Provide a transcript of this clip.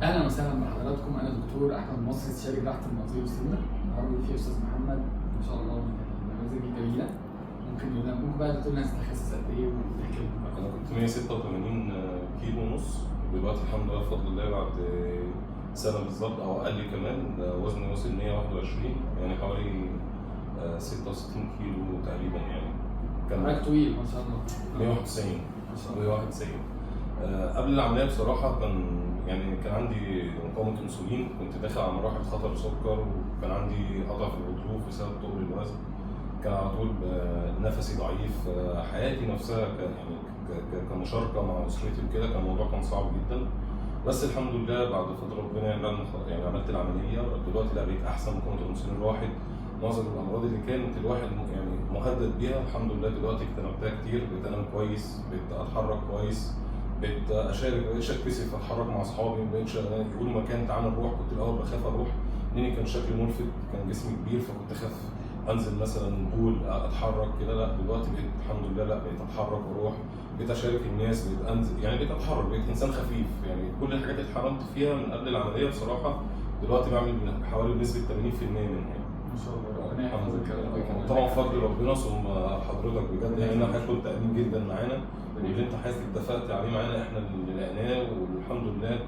اهلا وسهلا بحضراتكم. انا دكتور احمد مصري، استشاري جراحه المناظير والسمنه. النهارده في استاذ محمد ما شاء الله من النماذج الجميله. ممكن بقى تقول لنا تخصص قد ايه وتحكي لنا. انا كنت 186 كيلو ونص، ودلوقتي الحمد لله بفضل الله بعد سنه بالظبط او اقل كمان وزني وصل 121، يعني حوالي 66 كيلو تقريبا. يعني كان طويل ما شاء الله. 191 191. قبل العمليه بصراحه كان عندي مقاومه انسولين، كنت داخل على مراحل خطر سكر، وكان عندي قطع في الغضروف بسبب طول الوزن. كان على طول نفسي ضعيف، حياتي نفسها كمشاركه مع اسرتي وكده كان الموضوع كان صعب جدا. بس الحمد لله بعد فتره ربنا يعني عملت العمليه، دلوقتي لا بقيت احسن، مقاومه الانسولين راحت. معظم الامراض اللي كانت الواحد يعني مهدد بيها الحمد لله دلوقتي اجتنبتها كتير، بقيت انام كويس، بقيت اتحرك كويس، بقيت اشارك، بقيتش اتكسف اتحرك مع اصحابي، ما بقيتش يقولوا مكان تعالى نروح. كنت الاول بخاف اروح لاني كان شكلي ملفت، كان جسمي كبير، فكنت اخاف انزل مثلا بول اتحرك كده. لا دلوقتي بقيت الحمد لله لا بقيت اتحرك واروح، بقيت اشارك الناس، بقيت انزل، يعني بقيت اتحرك، بقيت انسان خفيف. يعني كل الحاجات اللي اتحرمت فيها من قبل العمليه بصراحه دلوقتي بعمل حوالي بنسبه 80% منها. ما شاء الله ربنا يحفظك. طبعا فضل ربنا ثم حضرتك بجد، يعني احنا كنت امين جدا معانا، واللي انت حضرتك اتفقت عليه معانا احنا اللي لقيناه والحمد لله.